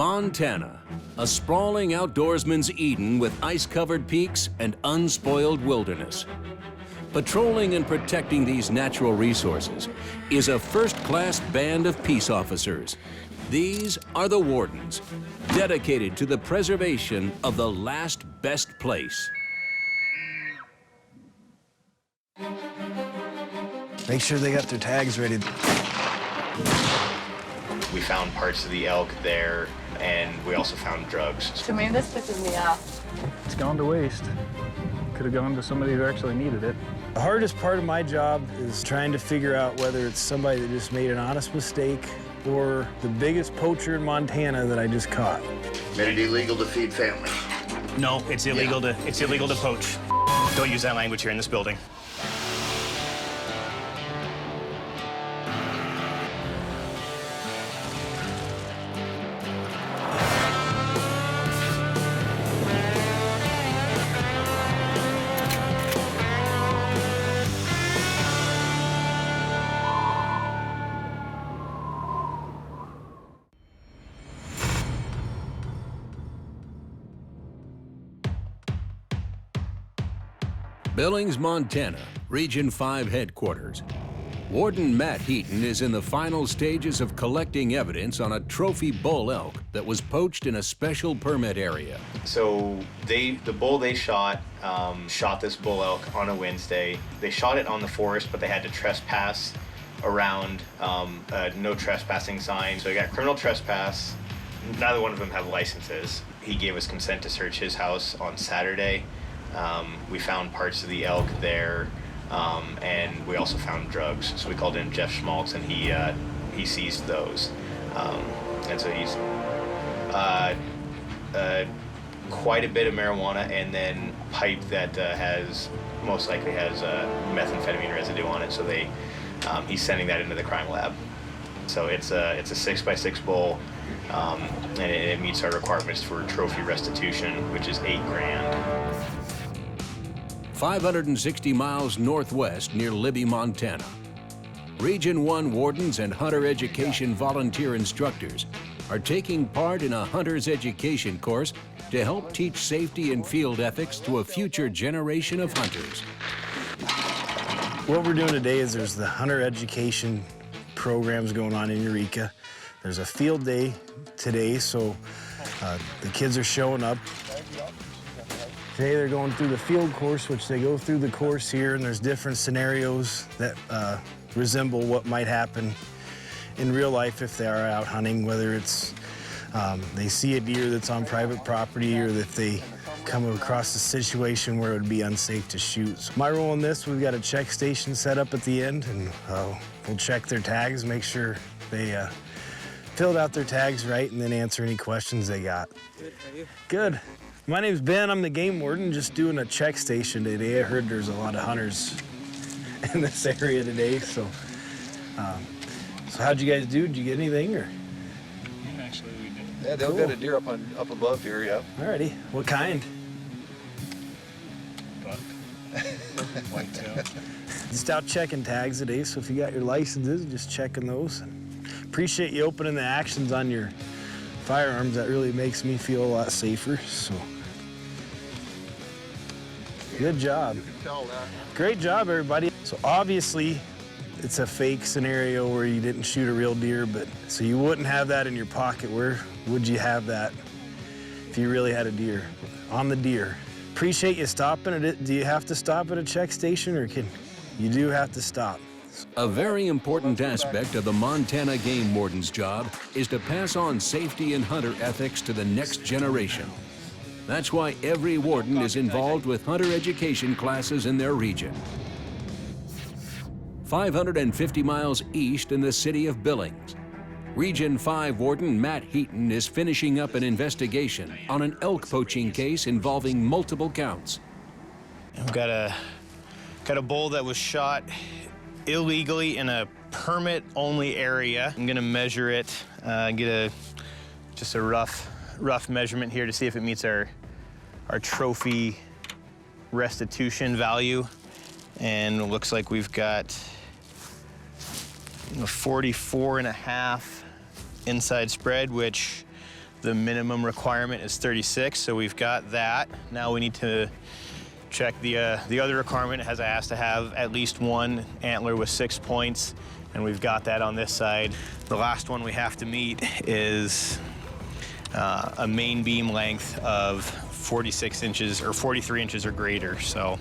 Montana, a sprawling outdoorsman's Eden with ice-covered peaks and unspoiled wilderness. Patrolling and protecting these natural resources is a first-class band of peace officers. These are the Wardens, dedicated to the preservation of the last best place. Make sure they got their tags ready. We found parts of the elk there, and we also found drugs. To me, this pisses me off. It's gone to waste. Could have gone to somebody who actually needed it. The hardest part of my job is trying to figure out whether it's somebody that just made an honest mistake or the biggest poacher in Montana that I just caught. Made it illegal to feed families. No, it's illegal to poach. Don't use that language here in this building. Billings, Montana, Region 5 headquarters. Warden Matt Heaton is in the final stages of collecting evidence on a trophy bull elk that was poached in a special permit area. So the bull they shot this bull elk on a Wednesday. They shot it on the forest, but they had to trespass around a no trespassing sign. So they got criminal trespass. Neither one of them have licenses. He gave us consent to search his house on Saturday. We found parts of the elk there, and we also found drugs. So we called in Jeff Schmaltz, and he seized those. And so he's quite a bit of marijuana, and then pipe that most likely has methamphetamine residue on it. So he's sending that into the crime lab. So it's a 6x6 bull, and it meets our requirements for trophy restitution, which is $8 grand. 560 miles northwest near Libby, Montana. Region 1 wardens and hunter education volunteer instructors are taking part in a hunter's education course to help teach safety and field ethics to a future generation of hunters. What we're doing today is there's the hunter education programs going on in Eureka. There's a field day today, so the kids are showing up. Today they're going through the field course, which they go through the course here, and there's different scenarios that resemble what might happen in real life if they are out hunting, whether it's they see a deer that's on private property or if they come across a situation where it would be unsafe to shoot. So my role in this, we've got a check station set up at the end, and we'll check their tags, make sure they filled out their tags right, and then answer any questions they got. Good, how are you? Good. My name's Ben. I'm the game warden, just doing a check station today. I heard there's a lot of hunters in this area today, so how'd you guys do? Did you get anything, or? Actually, we did. Yeah, they'll get a deer up above here, yeah. Alrighty. What kind? Buck. Whitetail. Just out checking tags today, so if you got your licenses, just checking those. Appreciate you opening the actions on your firearms. That really makes me feel a lot safer, so. Good job. You can tell that. Great job, everybody. So obviously, it's a fake scenario where you didn't shoot a real deer, but so you wouldn't have that in your pocket. Where would you have that if you really had a deer? On the deer. Appreciate you stopping at it. Do you have to stop at a check station, or you do have to stop? A very important aspect of the Montana Game Warden's job is to pass on safety and hunter ethics to the next generation. That's why every warden is involved with hunter education classes in their region. 550 miles east in the city of Billings, Region 5 Warden Matt Heaton is finishing up an investigation on an elk poaching case involving multiple counts. I've got a bull that was shot illegally in a permit-only area. I'm gonna measure it, get just a rough measurement here to see if it meets our trophy restitution value. And it looks like we've got 44.5 inside spread, which The minimum requirement is 36, so we've got that. Now we need to check the other requirement. It has to have at least one antler with 6 points, and we've got that on this side. The last one we have to meet is a main beam length of 46 inches or 43 inches or greater. So.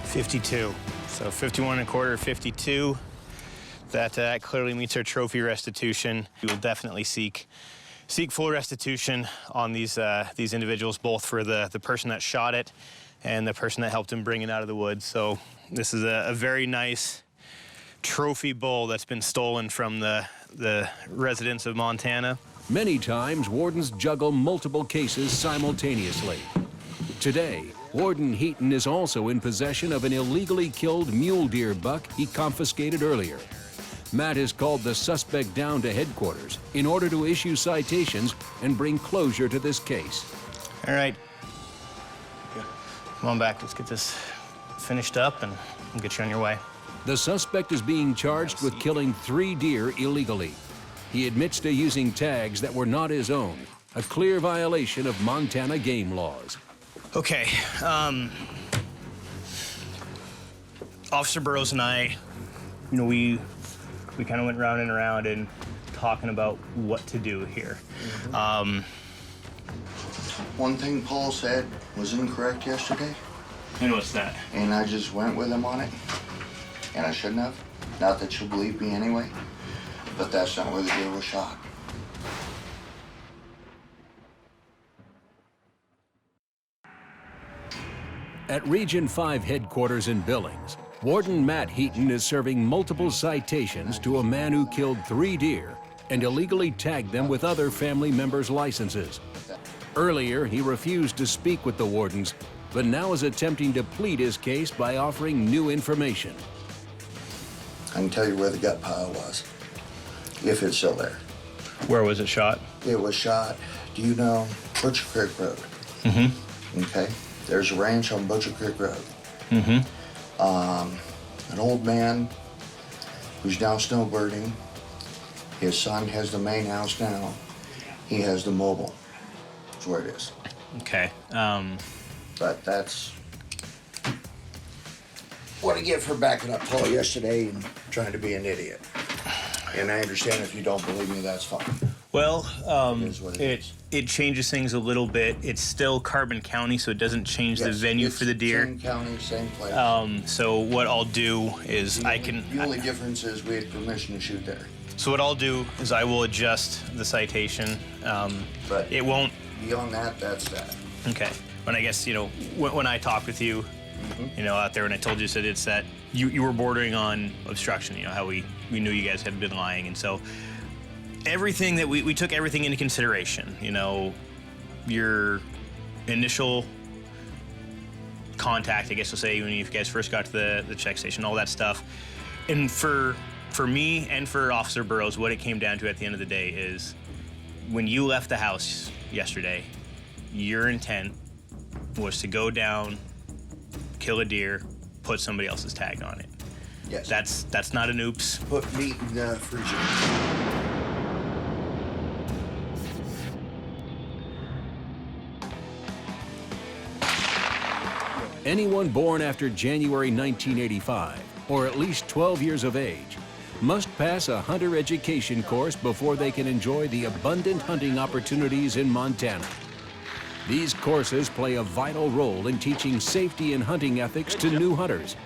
.52, so 51 1/4, 52. That clearly meets our trophy restitution. We will definitely seek full restitution on these individuals, both for the person that shot it and the person that helped him bring it out of the woods. So this is a very nice trophy bull that's been stolen from the residents of Montana. Many times, wardens juggle multiple cases simultaneously. Today, Warden Heaton is also in possession of an illegally killed mule deer buck he confiscated earlier. Matt has called the suspect down to headquarters in order to issue citations and bring closure to this case. All right. Come on back. Let's get this finished up and we'll get you on your way. The suspect is being charged with killing 3 deer illegally. He admits to using tags that were not his own, a clear violation of Montana game laws. Okay, Officer Burrows and I, we kind of went round and around and talking about what to do here. One thing Paul said was incorrect yesterday, And what's that? and I just went with him on it, and I shouldn't have. Not that you'll believe me anyway, but that's not where the deer was shot. At Region 5 headquarters in Billings, Warden Matt Heaton is serving multiple citations to a man who killed 3 deer and illegally tagged them with other family members' licenses. Earlier, he refused to speak with the wardens, but now is attempting to plead his case by offering new information. I can tell you where the gut pile was, if it's still there. Where was it shot? It was shot, do you know, Butcher Creek Road? Mm-hmm. Okay, there's a ranch on Butcher Creek Road. Mm-hmm. An old man who's now snowbirding. His son has the main house now. He has the mobile. That's where it is. Okay. But that's what I get for backing up Paul yesterday and trying to be an idiot. And I understand if you don't believe me, that's fine. Well, It is what it is. it changes things a little bit. It's still Carbon County, so it doesn't change the Yes, venue it's for the deer. Same county, same place. So what I'll do is The only difference is we had permission to shoot there. So what I'll do is I will adjust the citation. But it won't. Beyond that, that's that. Okay. But I guess when I talked with you, out there, and I told you that it's that you were bordering on obstruction. How we knew you guys had been lying, and so everything that we took everything into consideration. Your initial contact, I guess we'll say, when you guys first got to the check station, all that stuff, and for me and for Officer Burrows, what it came down to at the end of the day is when you left the house yesterday, your intent was to go down, kill a deer, put somebody else's tag on it. Yes. That's not an oops. Put meat in the freezer. Anyone born after January 1985, or at least 12 years of age, must pass a hunter education course before they can enjoy the abundant hunting opportunities in Montana. These courses play a vital role in teaching safety and hunting ethics to new hunters,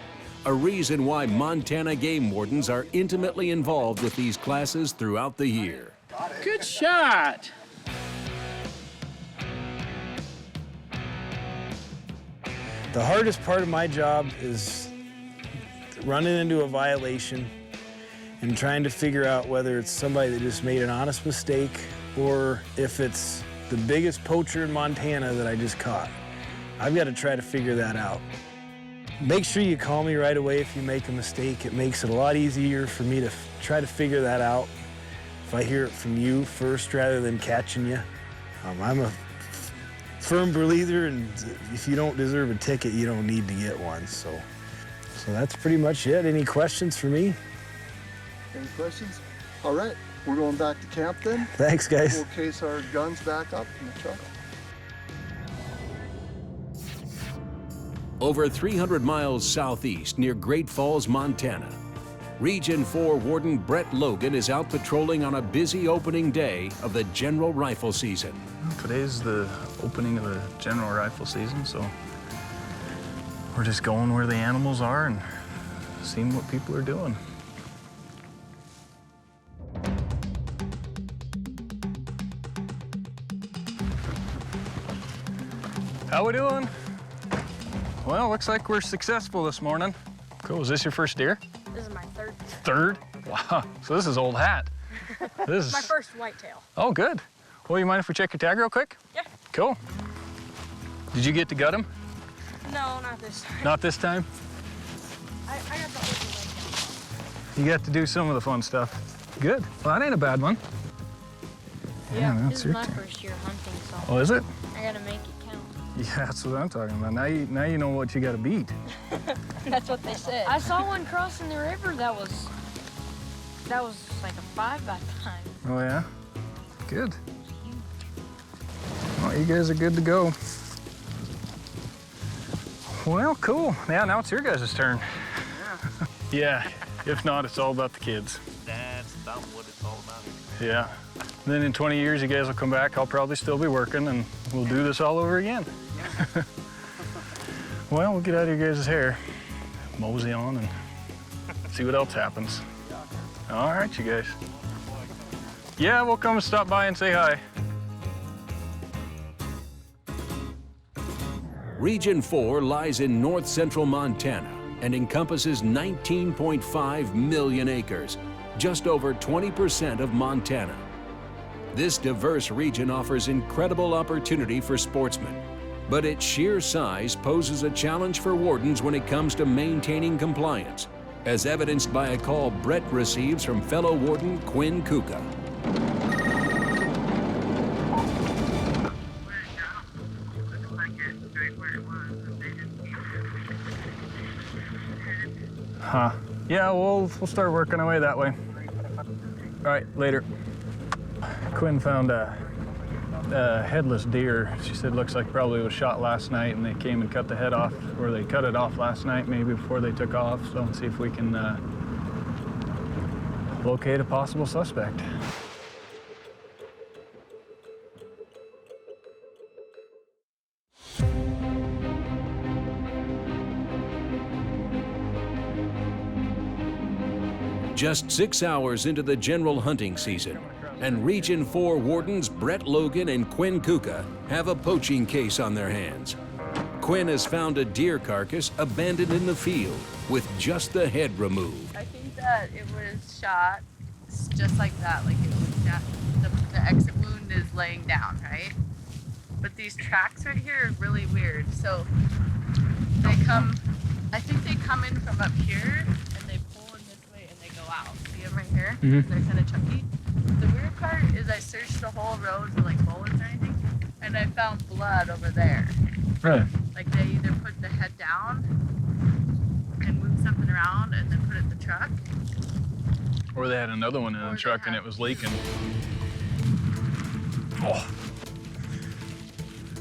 a reason why Montana Game Wardens are intimately involved with these classes throughout the year. Good shot. The hardest part of my job is running into a violation and trying to figure out whether it's somebody that just made an honest mistake or if it's the biggest poacher in Montana that I just caught. I've got to try to figure that out. Make sure you call me right away if you make a mistake. It makes it a lot easier for me to try to figure that out if I hear it from you first rather than catching you. I'm a firm believer, and if you don't deserve a ticket, you don't need to get one. So that's pretty much it. Any questions for me? Any questions? All right, we're going back to camp then. Thanks, guys. We'll case our guns back up in the truck. Over 300 miles southeast near Great Falls, Montana, Region 4 Warden Brett Logan is out patrolling on a busy opening day of the general rifle season. Today's the opening of the general rifle season, so we're just going where the animals are and seeing what people are doing. How we doing? Well, looks like we're successful this morning. Cool, is this your first deer? This is my third. Third? Wow, so this is old hat. This is my first whitetail. Oh, good. Well, you mind if we check your tag real quick? Yeah. Cool. Did you get to gut him? No, not this time. Not this time? I got the open leg. You got to do some of the fun stuff. Good. Well, that ain't a bad one. Yeah, that's this is your my first year hunting, so Oh, is it? I gotta make it count. Yeah, that's what I'm talking about. Now you know what you got to beat. That's what they said. I saw one crossing the river that was like a 5 by 5. Oh, yeah? Good. Well, you guys are good to go. Well, cool. Yeah, now it's your guys' turn. Yeah. Yeah, if not, it's all about the kids. That's about what it's all about. Yeah. Then in 20 years, you guys will come back. I'll probably still be working, and we'll do this all over again. Well, we'll get out of your guys' hair, mosey on, and see what else happens. All right, you guys. Yeah, we'll come and stop by and say hi. Region 4 lies in north central Montana and encompasses 19.5 million acres, just over 20% of Montana. This diverse region offers incredible opportunity for sportsmen, but its sheer size poses a challenge for wardens when it comes to maintaining compliance, as evidenced by a call Brett receives from fellow warden Quinn Kuka. Huh. Yeah, we'll start working our way that way. All right, later. Quinn found a headless deer. She said looks like probably was shot last night, and they came and cut the head off, or they cut it off last night, maybe before they took off. So let's see if we can locate a possible suspect. Just 6 hours into the general hunting season, and Region 4 wardens Brett Logan and Quinn Kuka have a poaching case on their hands. Quinn has found a deer carcass abandoned in the field with just the head removed. I think that it was shot just like that, like it was shot. The exit wound is laying down, right? But these tracks right here are really weird. So they come, I think they come in from up here and they pull in this way and they go out. See them right here? Mhm. They're kind of chunky. The weird part is I searched the whole road for like bullets or anything, and I found blood over there. Right. Like they either put the head down and moved something around and then put it in the truck. Or they had another one in the truck and it was leaking. Oh.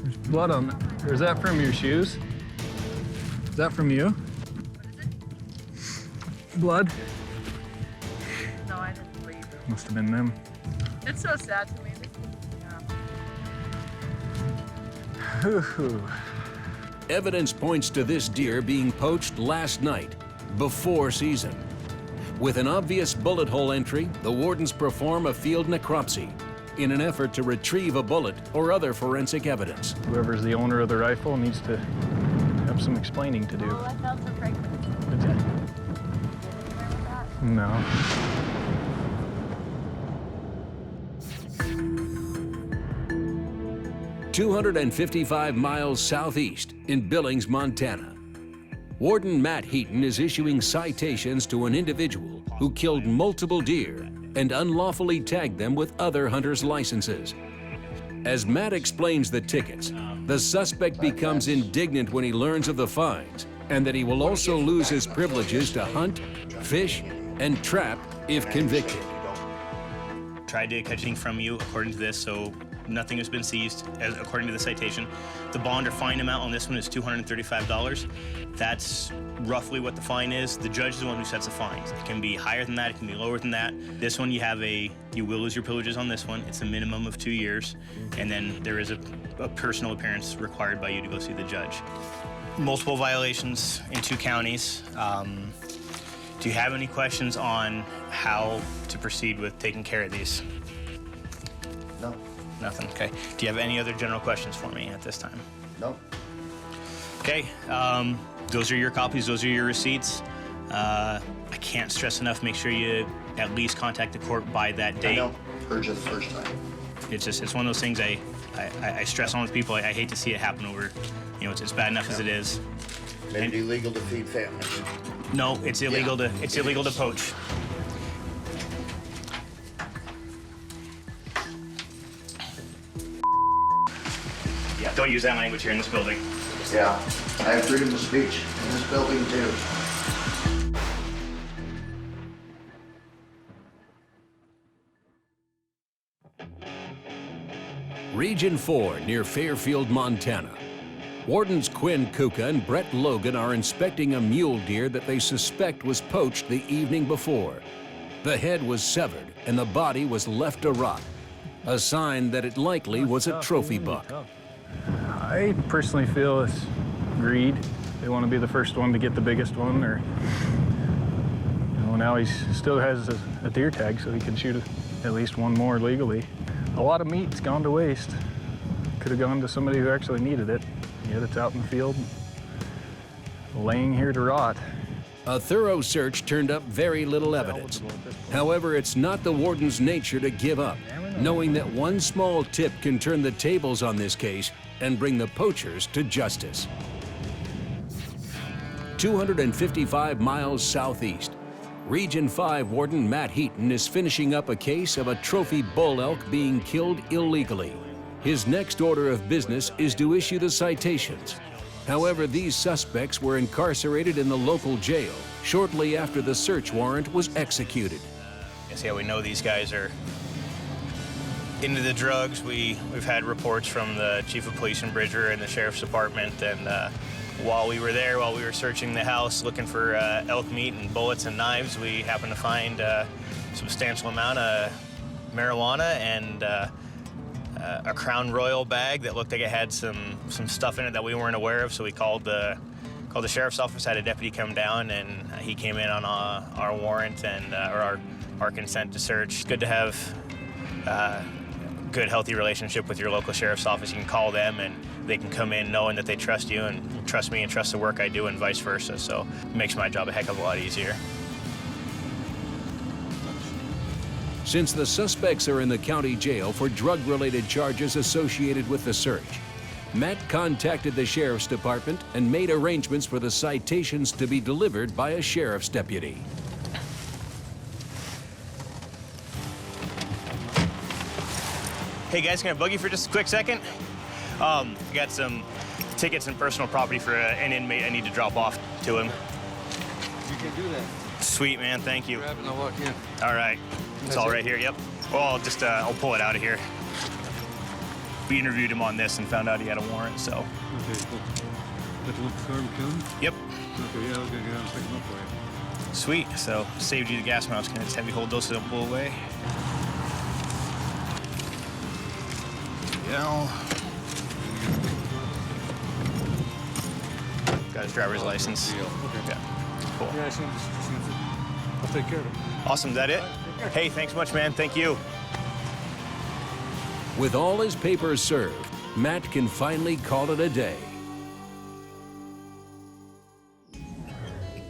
There's blood on it. Or is that from your shoes? Is that from you? What is it? Blood? No, I didn't believe it. Must have been them. It's so sad to me. Yeah. Hoo-hoo. Evidence points to this deer being poached last night, before season. With an obvious bullet hole entry, the wardens perform a field necropsy in an effort to retrieve a bullet or other forensic evidence. Whoever's the owner of the rifle needs to have some explaining to do. Oh, I felt so pregnant. Did you? No. 255 miles southeast in Billings, Montana. Warden Matt Heaton is issuing citations to an individual who killed multiple deer and unlawfully tagged them with other hunters' licenses. As Matt explains the tickets, the suspect becomes indignant when he learns of the fines and that he will also lose his privileges to hunt, fish, and trap if convicted. Tried to catch anything from you according to this, so nothing has been seized according to the citation. The bond or fine amount on this one is $235. That's roughly what the fine is. The judge is the one who sets the fines. It can be higher than that, it can be lower than that. This one you will lose your privileges on this one. It's a minimum of 2 years, and then there is a personal appearance required by you to go see the judge. Multiple violations in 2 counties. Do you have any questions on how to proceed with taking care of these? No. Nothing, okay. Do you have any other general questions for me at this time? No. Okay, those are your copies, those are your receipts. I can't stress enough, make sure you at least contact the court by that date. I know, heard you the first time. It's one of those things I stress on with people. I hate to see it happen over, it's bad enough as it is. Made it illegal to feed families. No, it's illegal to poach. Yeah, don't use that language here in this building. Yeah, I have freedom of speech in this building too. Region 4 near Fairfield, Montana. Wardens Quinn Kuka and Brett Logan are inspecting a mule deer that they suspect was poached the evening before. The head was severed and the body was left to rot, a sign that it likely was a trophy buck. I personally feel it's greed. They want to be the first one to get the biggest one, or now he still has a deer tag, so he can shoot at least one more legally. A lot of meat's gone to waste. Could have gone to somebody who actually needed it. Yet it's out in the field, laying here to rot. A thorough search turned up very little evidence. However, it's not the warden's nature to give up, knowing that one small tip can turn the tables on this case and bring the poachers to justice. 255 miles southeast, Region 5 Warden Matt Heaton is finishing up a case of a trophy bull elk being killed illegally. His next order of business is to issue the citations. However, these suspects were incarcerated in the local jail shortly after the search warrant was executed. See how we know these guys are into the drugs. We've had reports from the chief of police in Bridger and the sheriff's department, and while we were there, while we were searching the house looking for elk meat and bullets and knives, we happened to find a substantial amount of marijuana and a Crown Royal bag that looked like it had some stuff in it that we weren't aware of. So we called the sheriff's office, had a deputy come down, and he came in on our warrant and or our consent to search. Good to have a good, healthy relationship with your local sheriff's office. You can call them and they can come in knowing that they trust you and trust me and trust the work I do, and vice versa. So it makes my job a heck of a lot easier. Since the suspects are in the county jail for drug-related charges associated with the search, Matt contacted the sheriff's department and made arrangements for the citations to be delivered by a sheriff's deputy. Hey guys, can I bug you for just a quick second? I got some tickets and personal property for an inmate I need to drop off to him. You can do that. Sweet, man, thank you. Grab it and I'll walk in. All right, it's all right here, yep. Well, I'll pull it out of here. We interviewed him on this and found out he had a warrant, so. Okay, cool. Let the storm come? Yep. Okay, yeah, I was gonna get out and pick him up for you. Sweet, so saved you the gas mounts. Can I just have you hold those so they don't blow away? Got his driver's license. Deal. Okay. Yeah, cool. Yeah, I'll take care of it. Awesome, is that it? Hey, thanks much, man, thank you. With all his papers served, Matt can finally call it a day.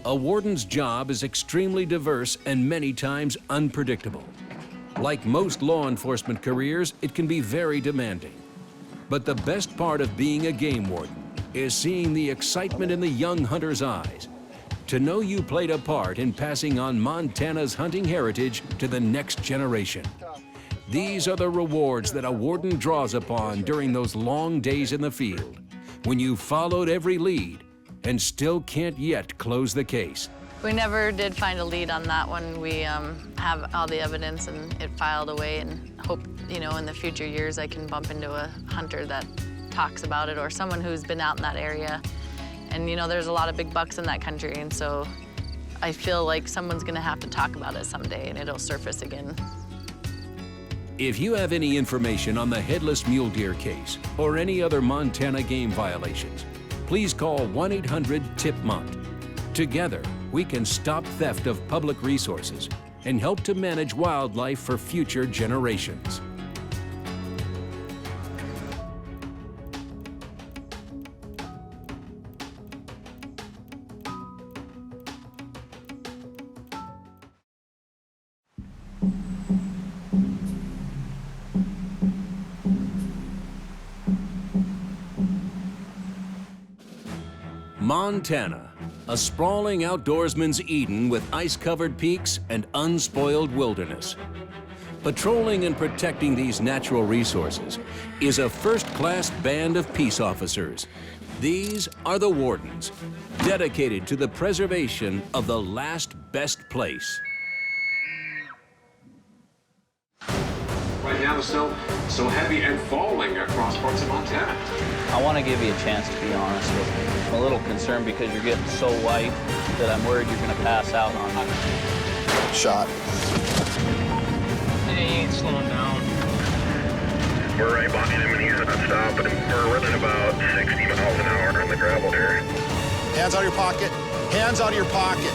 A warden's job is extremely diverse and many times unpredictable. Like most law enforcement careers, it can be very demanding. But the best part of being a game warden is seeing the excitement in the young hunter's eyes, to know you played a part in passing on Montana's hunting heritage to the next generation. These are the rewards that a warden draws upon during those long days in the field, when you followed every lead and still can't yet close the case. We never did find a lead on that one. We have all the evidence and it filed away, and hope, you know, in the future years I can bump into a hunter that talks about it or someone who's been out in that area. And you know, there's a lot of big bucks in that country, and so I feel like someone's gonna have to talk about it someday and it'll surface again. If you have any information on the headless mule deer case or any other Montana game violations, please call 1-800-TIP-MONT. Together, we can stop theft of public resources and help to manage wildlife for future generations. Montana, a sprawling outdoorsman's Eden with ice-covered peaks and unspoiled wilderness. Patrolling and protecting these natural resources is a first-class band of peace officers. These are the Wardens, dedicated to the preservation of the last best place. Right now the snow is so heavy and falling across parts of Montana. I want to give you a chance to be honest with me. I'm a little concerned because you're getting so white that I'm worried you're going to pass out on me. Shot. He ain't slowing down. We're right behind him and he's not stopping. We're running about 60 miles an hour on the gravel here. Hands out of your pocket. Hands out of your pocket.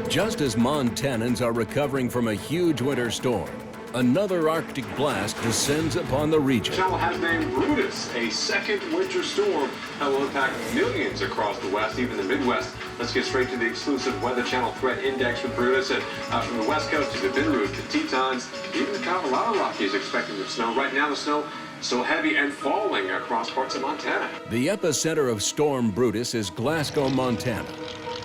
Just as Montanans are recovering from a huge winter storm, another Arctic blast descends upon the region. The channel has named Brutus a second winter storm that will impact millions across the West, even the Midwest. Let's get straight to the exclusive Weather Channel threat index for Brutus. And from the West Coast to the Bitterroot to Tetons, even the Colorado Rockies expecting the snow. Right now, the snow so heavy and falling across parts of Montana. The epicenter of Storm Brutus is Glasgow, Montana.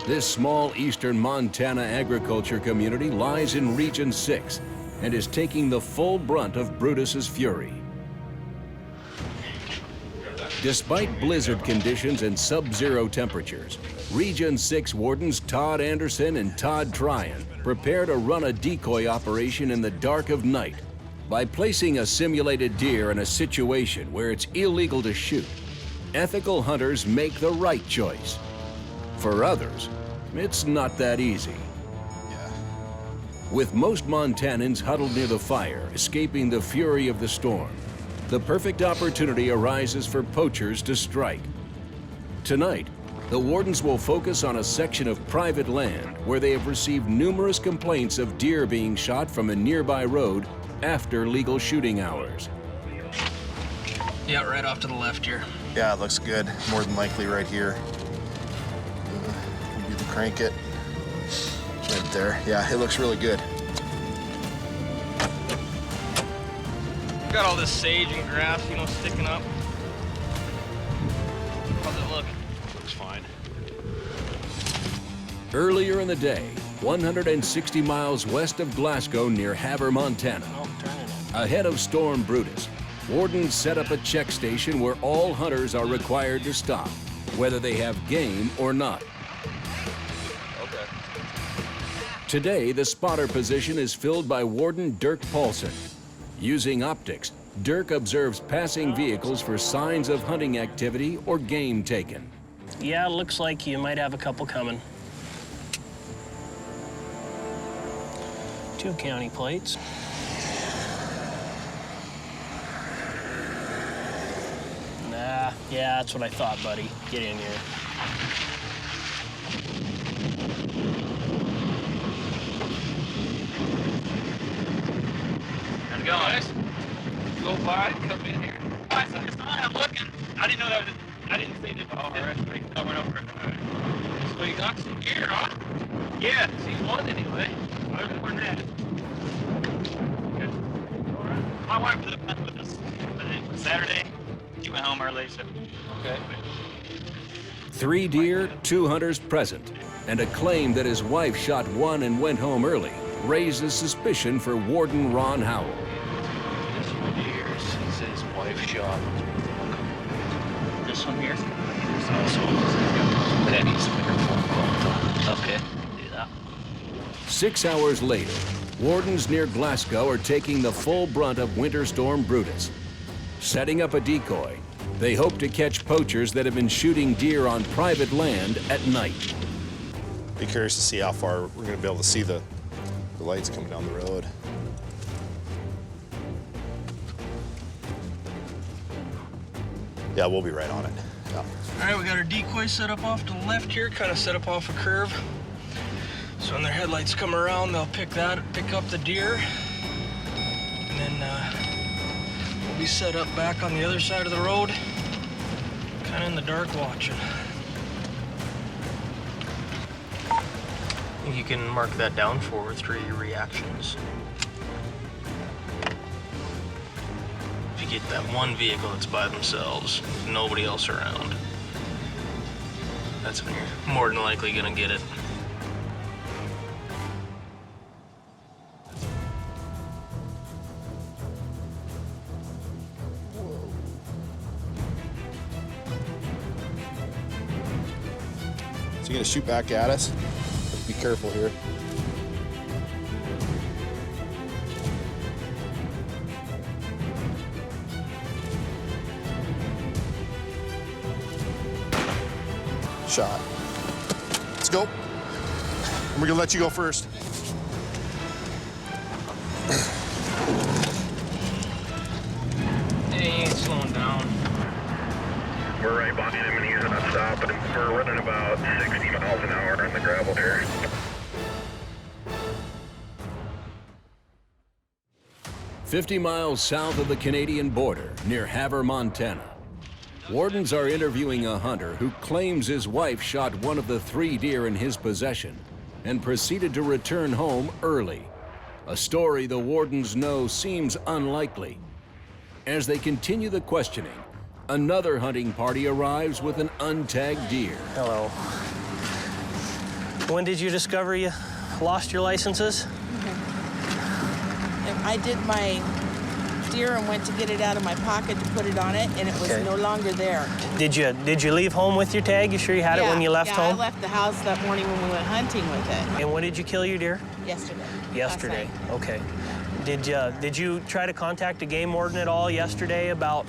This small eastern Montana agriculture community lies in Region 6 and is taking the full brunt of Brutus's fury. Despite blizzard conditions and sub-zero temperatures, Region 6 Wardens Todd Anderson and Todd Tryon prepare to run a decoy operation in the dark of night. By placing a simulated deer in a situation where it's illegal to shoot, ethical hunters make the right choice. For others, it's not that easy. With most Montanans huddled near the fire, escaping the fury of the storm, the perfect opportunity arises for poachers to strike. Tonight, the Wardens will focus on a section of private land where they have received numerous complaints of deer being shot from a nearby road after legal shooting hours. Yeah, right off to the left here. Yeah, it looks good. More than likely right here. You can crank it. Right there. Yeah, it looks really good. Got all this sage and grass, you know, sticking up. How's it look? Looks fine. Earlier in the day, 160 miles west of Glasgow near Havre, Montana. Ahead of Storm Brutus, Wardens set up a check station where all hunters are required to stop, whether they have game or not. Okay. Today, the spotter position is filled by Warden Dirk Paulson. Using optics, Dirk observes passing vehicles for signs of hunting activity or game taken. Yeah, looks like you might have a couple coming. 2 county plates. Nah, yeah, that's what I thought, buddy. Get in here. How's it going? Guys, go by, come in here. I saw I'm looking. I didn't know that was. I didn't see the ball. Right, coming over. So you got some gear, huh? Yeah, he's one anyway. Other than that. Good. All right. My wife was up with us Saturday. She went home early, so okay. 3 deer, 2 hunters present, and a claim that his wife shot one and went home early raises suspicion for Warden Ron Howell. Deers. He said his wife shot. This one here? There's also Penny's microphone. Okay, do that. 6 hours later, wardens near Glasgow are taking the full brunt of Winter Storm Brutus. Setting up a decoy, they hope to catch poachers that have been shooting deer on private land at night. Be curious to see how far we're going to be able to see the lights coming down the road. Yeah, we'll be right on it. Yeah. All right, we got our decoy set up off to the left here, kind of set up off a curve. So when their headlights come around, they'll pick up the deer, and then we'll be set up back on the other side of the road, kind of in the dark watching. You can mark that down for 3 reactions. If you get that one vehicle that's by themselves, nobody else around, that's when you're more than likely gonna get it. So you're gonna shoot back at us? Be careful here. Shot. Let's go. And we're gonna let you go first. Hey, you ain't slowing down. We're right behind him and he's not stopping. We're running about 60 miles an hour on the gravel here. "50 miles south of the Canadian border, near Havre, Montana, wardens are interviewing a hunter who claims his wife shot one of the 3 deer in his possession and proceeded to return home early. A story the wardens know seems unlikely. As they continue the questioning, another hunting party arrives with an untagged deer. Hello. When did you discover you lost your licenses? I did my deer and went to get it out of my pocket to put it on it, and it was no longer there. Did you leave home with your tag? You sure you had it when you left home? Yeah, I left the house that morning when we went hunting with it. And when did you kill your deer? Yesterday. Yesterday. Okay. Did you try to contact a game warden at all yesterday about?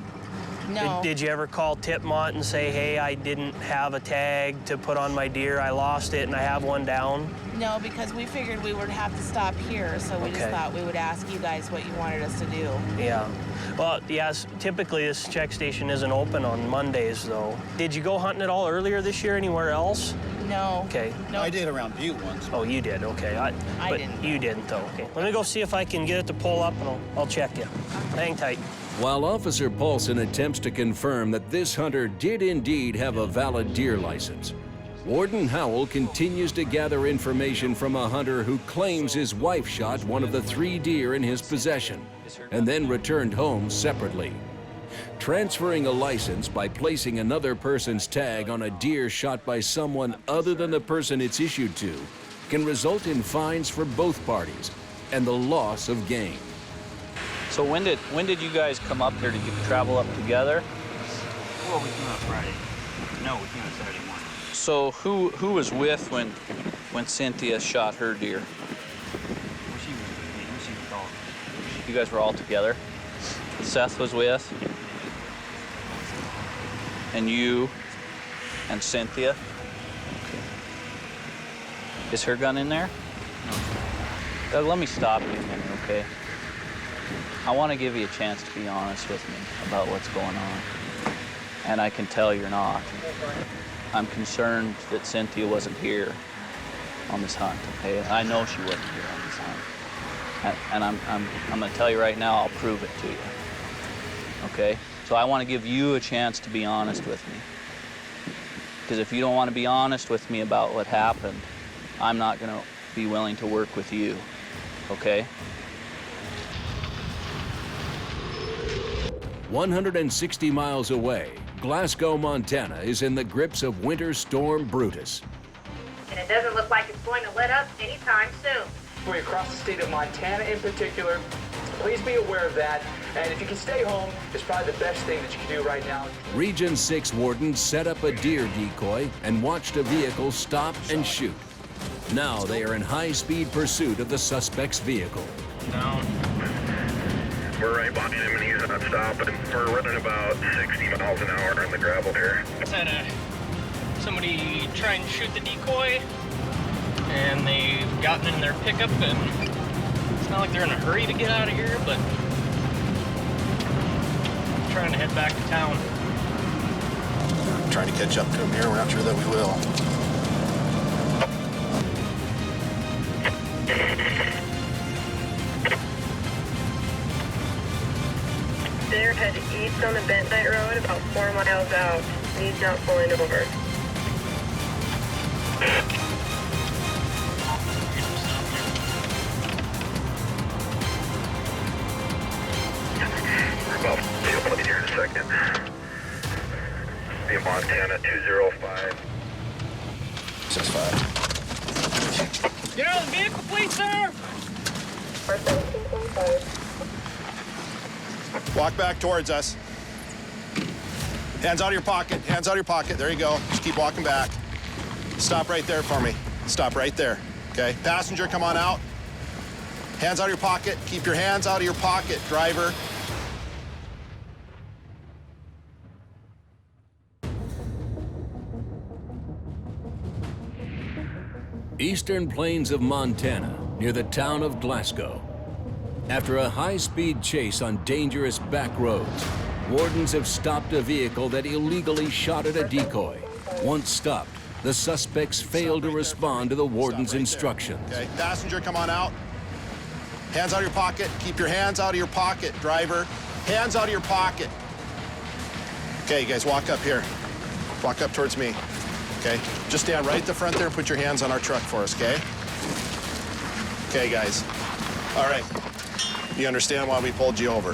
No. Did you ever call Tipmont and say, hey, I didn't have a tag to put on my deer, I lost it and I have one down? No, because we figured we would have to stop here, so we just thought we would ask you guys what you wanted us to do. Yeah. Well, yes, typically this check station isn't open on Mondays, though. Did you go hunting at all earlier this year anywhere else? No. Okay. No. I did around Butte once. Oh, you did? Okay. I but didn't. You didn't, though. Okay. Let me go see if I can get it to pull up, and I'll check you. Hang tight. While Officer Paulson attempts to confirm that this hunter did indeed have a valid deer license, Warden Howell continues to gather information from a hunter who claims his wife shot one of the 3 deer in his possession and then returned home separately. Transferring a license by placing another person's tag on a deer shot by someone other than the person it's issued to can result in fines for both parties and the loss of game. So when did you guys come up here? Did you travel up together? Well, we came out Friday. No, we came out Saturday morning. So who was with when Cynthia shot her deer? Well, she was with me. She was all. You guys were all together? Seth was with? And you and Cynthia? Okay. Is her gun in there? No. Doug, let me stop you a minute, okay? I want to give you a chance to be honest with me about what's going on. And I can tell you're not. I'm concerned that Cynthia wasn't here on this hunt, okay? I know she wasn't here on this hunt. And I'm going to tell you right now, I'll prove it to you, okay? So I want to give you a chance to be honest with me. Because if you don't want to be honest with me about what happened, I'm not going to be willing to work with you, okay? 160 miles away, Glasgow, Montana is in the grips of Winter Storm Brutus. And it doesn't look like it's going to let up anytime soon. Going across the state of Montana in particular, please be aware of that. And if you can stay home, it's probably the best thing that you can do right now. Region 6 wardens set up a deer decoy and watched a vehicle stop and shoot. Now they are in high-speed pursuit of the suspect's vehicle. Down. We're right behind him and he's not stopping. We're running about 60 miles an hour on the gravel here. Had somebody try and shoot the decoy, and they've gotten in their pickup, and it's not like they're in a hurry to get out of here, but I'm trying to head back to town. Trying to catch up to him here. We're not sure that we will. They're headed east on the Bentonite Road, about 4 miles out. He's not pulling over. We're about to be here in a second. Be Montana 205. 65. Get out of the vehicle, please, sir! Walk back towards us. Hands out of your pocket. Hands out of your pocket. There you go. Just keep walking back. Stop right there for me. Stop right there. Okay. Passenger, come on out. Hands out of your pocket. Keep your hands out of your pocket, driver. Eastern plains of Montana, near the town of Glasgow. After a high-speed chase on dangerous back roads, wardens have stopped a vehicle that illegally shot at a decoy. Once stopped, the suspects failed to respond to the warden's instructions. Okay, passenger, come on out. Hands out of your pocket. Keep your hands out of your pocket, driver. Hands out of your pocket. Okay, you guys walk up here. Walk up towards me. Okay, just stand right at the front there and put your hands on our truck for us, okay? Okay, guys. All right. You understand why we pulled you over?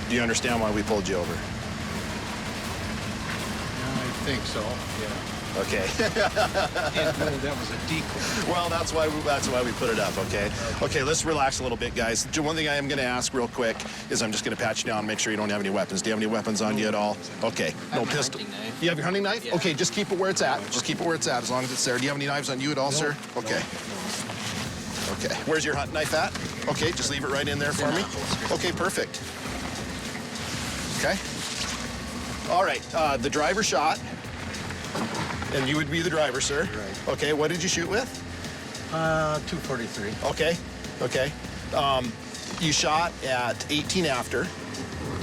Do you understand why we pulled you over? I think so, yeah. Okay. That was a decoy. Well, that's why we put it up, okay? Okay, let's relax a little bit, guys. One thing I am going to ask real quick is I'm just going to pat you down and make sure you don't have any weapons. Do you have any weapons on you at all? Okay. No pistol. You have your hunting knife? Yeah. Okay, just keep it where it's at. Just keep it where it's at as long as it's there. Do you have any knives on you at all, sir? Okay. Okay. Where's your hunting knife at? Okay, just leave it right in there for me. Okay, perfect. Okay. All right, the driver shot. And you would be the driver, sir? Right. Okay, what did you shoot with? 243. Okay, okay. You shot at 18 after,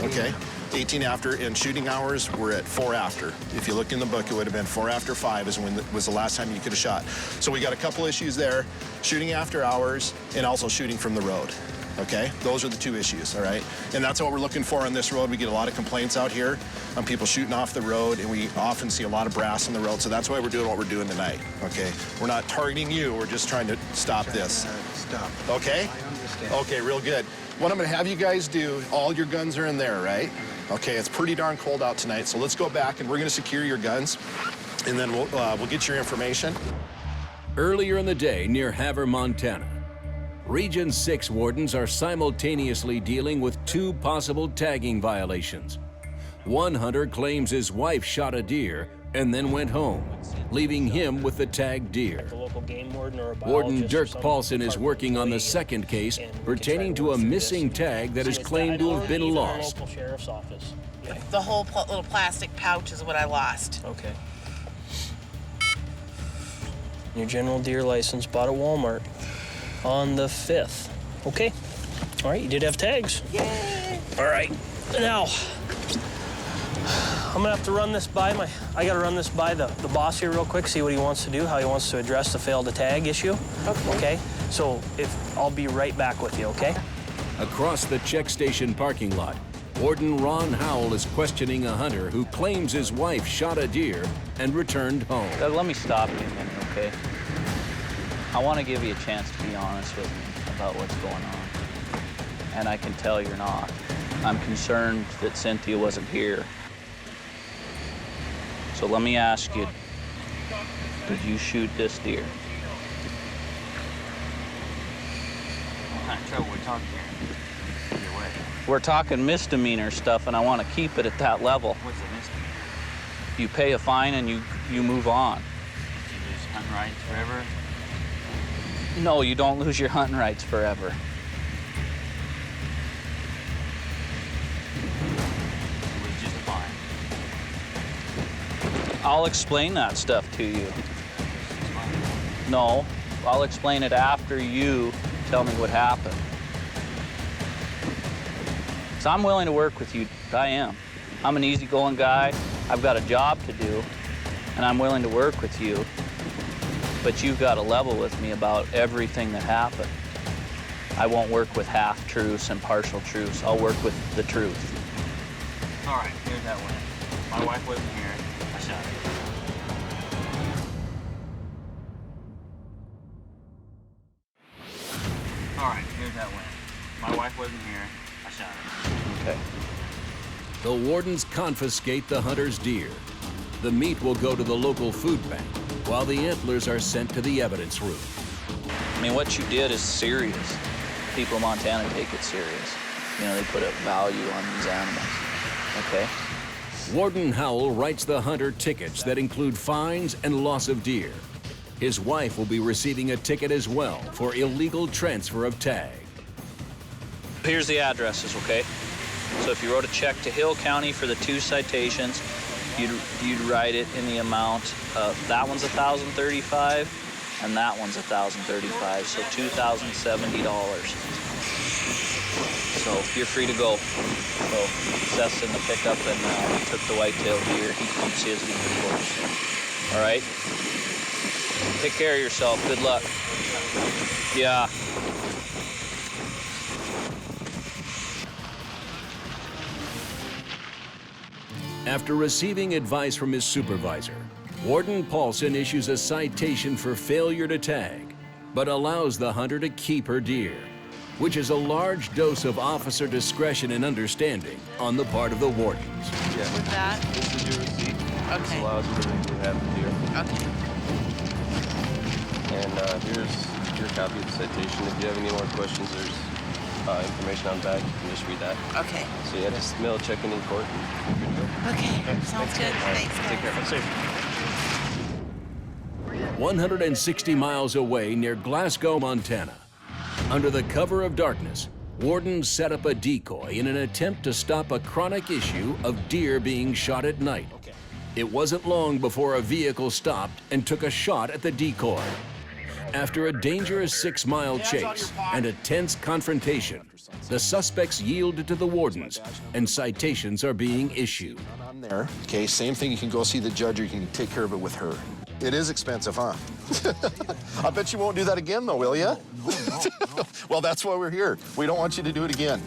okay? 18 after, and shooting hours were at 4 after. If you look in the book, it would have been 4 after 5 is when was the last time you could have shot. So we got a couple issues there, shooting after hours and also shooting from the road. Okay, those are the two issues, all right? And that's what we're looking for on this road. We get a lot of complaints out here on people shooting off the road, and we often see a lot of brass on the road, so that's why we're doing what we're doing tonight, okay? We're not targeting you, we're just trying to stop this. Stop. Okay? I understand. Okay, real good. What I'm gonna have you guys do, all your guns are in there, right? Okay, it's pretty darn cold out tonight, so let's go back and we're gonna secure your guns, and then we'll get your information. Earlier in the day near Havre, Montana, Region 6 wardens are simultaneously dealing with 2 possible tagging violations. One hunter claims his wife shot a deer and then went home, leaving him with the tagged deer. The local game warden or a Warden biologist Dirk or some Paulson is working on the second case pertaining to a missing tag that is claimed to have been lost. Local sheriff's office. Yeah. The whole little plastic pouch is what I lost. Okay. Your general deer license bought at Walmart on the 5th. Okay. All right, you did have tags. Yay! All right. Now, I'm gonna have to run this by I gotta run this by the boss here real quick, see what he wants to do, how he wants to address the failed to tag issue. Okay. Okay? So I'll be right back with you, okay? Across the check station parking lot, Warden Ron Howell is questioning a hunter who claims his wife shot a deer and returned home. Doug, let me stop you a minute, okay? I want to give you a chance to be honest with me about what's going on. And I can tell you're not. I'm concerned that Cynthia wasn't here. So let me ask you, did you shoot this deer? What kind of trouble we're talking here? Either way. We're talking misdemeanor stuff, and I want to keep it at that level. What's a misdemeanor? You pay a fine and you move on. You lose hunting rights forever? No, you don't lose your hunting rights forever. It was just a fine. I'll explain that stuff to you. No, I'll explain it after you tell me what happened. So I'm willing to work with you, I am. I'm an easygoing guy, I've got a job to do, and I'm willing to work with you. But you've got to level with me about everything that happened. I won't work with half-truths and partial truths. I'll work with the truth. All right, here's that one. My wife wasn't here. I shot her. All right, here's that one. My wife wasn't here. I shot her. Okay. The wardens confiscate the hunter's deer. The meat will go to the local food bank, while the antlers are sent to the evidence room. I mean, what you did is serious. People in Montana take it serious. You know, they put a value on these animals, okay? Warden Howell writes the hunter tickets that include fines and loss of deer. His wife will be receiving a ticket as well for illegal transfer of tag. Here's the addresses, okay? So if you wrote a check to Hill County for the 2 citations, you'd write it in the amount of, that one's $1,035 and that one's $1,035, so $2,070. So you're free to go. So Seth's in the pickup and took the whitetail deer. He keeps his in the course. All right? Take care of yourself. Good luck. Yeah. After receiving advice from his supervisor, Warden Paulson issues a citation for failure to tag, but allows the hunter to keep her deer, which is a large dose of officer discretion and understanding on the part of the wardens. Yeah. With that? This is your receipt. Okay. This allows you to have the deer. Okay. And here's your copy of the citation. If you have any more questions, there's information on the back. You can just read that. Okay. So yeah, just mail a check in court. And you're good to go. Okay. Sounds good. Thanks, guys. Take care. Have safe. 160 miles away near Glasgow, Montana. Under the cover of darkness, wardens set up a decoy in an attempt to stop a chronic issue of deer being shot at night. It wasn't long before a vehicle stopped and took a shot at the decoy. After a dangerous 6-mile chase and a tense confrontation, the suspects yielded to the wardens and citations are being issued. On there, okay, same thing, you can go see the judge or you can take care of it with her. It is expensive, huh? I bet you won't do that again though, will you? No. Well, that's why we're here. We don't want you to do it again.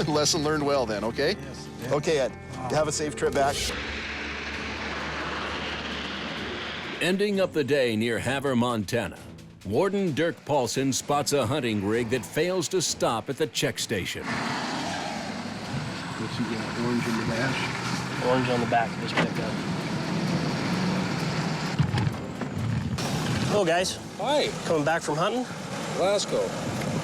Lesson learned well then, okay? Yes. Okay, Ed, have a safe trip back. Ending up the day near Havre, Montana, Warden Dirk Paulson spots a hunting rig that fails to stop at the check station. What's he got, orange in the dash? Orange on the back of this pickup. Hello, guys. Hi. Coming back from hunting? Glasgow.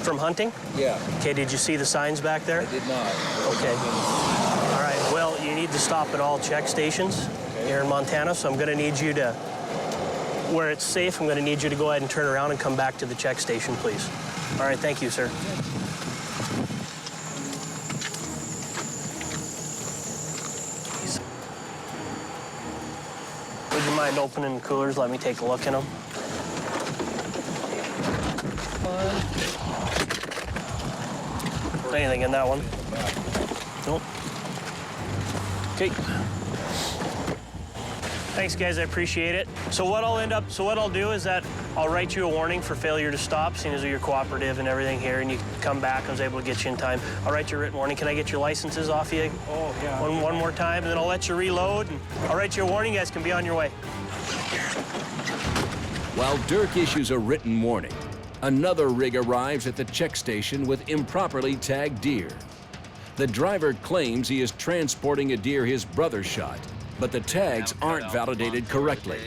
From hunting? Yeah. Okay, did you see the signs back there? I did not. Okay. All right, well, you need to stop at all check stations here in Montana, so I'm gonna need you to, where it's safe, I'm gonna need you to go ahead and turn around and come back to the check station, please. All right, thank you, sir. Would you mind opening the coolers? Let me take a look in them. Anything in that one? Nope. Okay. Thanks, guys. I appreciate it. So what I'll do is that I'll write you a warning for failure to stop, seeing as you're cooperative and everything here, and you come back. I was able to get you in time. I'll write you a written warning. Can I get your licenses off you? Oh, yeah. One more time, and then I'll let you reload, and I'll write you a warning. You guys can be on your way. While Dirk issues a written warning, another rig arrives at the check station with improperly tagged deer. The driver claims he is transporting a deer his brother shot, but the tags aren't validated correctly.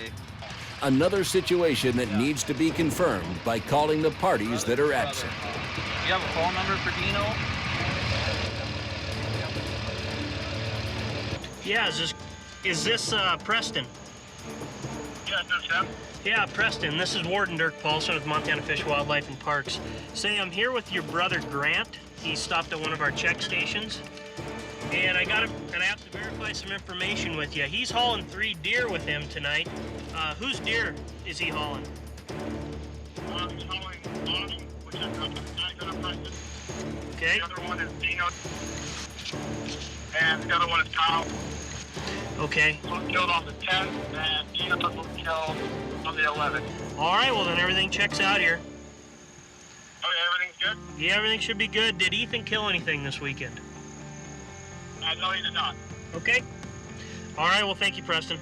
Another situation that needs to be confirmed by calling the parties that are absent. Do you have a phone number for Dino? Yeah, is this Preston? Yeah, that's him. Yeah, Preston, this is Warden Dirk Paulson with Montana Fish, Wildlife, and Parks. Say, I'm here with your brother Grant. He stopped at one of our check stations. And I have to verify some information with you. He's hauling 3 deer with him tonight. Whose deer is he hauling? He's hauling Bonnie, which is Preston. Okay. The other one is Dino. And the other one is Kyle. Okay. One killed on the 10th, and Dino was killed on the 11th. All right, well then everything checks out here. Okay, everything's good? Yeah, everything should be good. Did Ethan kill anything this weekend? No, he did not. Okay. All right, well thank you, Preston.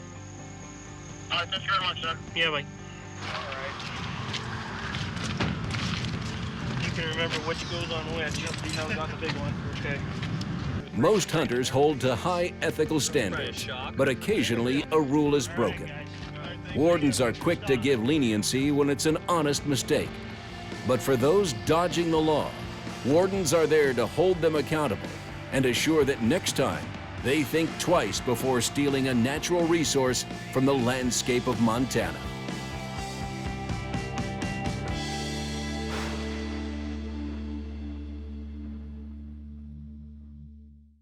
All right, thank you very much, sir. Yeah, bye. All right. You can remember which goes on which. Yep, Dino's got the big one. Okay. Most hunters hold to high ethical standards, but occasionally a rule is broken. Wardens are quick to give leniency when it's an honest mistake. But for those dodging the law, wardens are there to hold them accountable and assure that next time they think twice before stealing a natural resource from the landscape of Montana.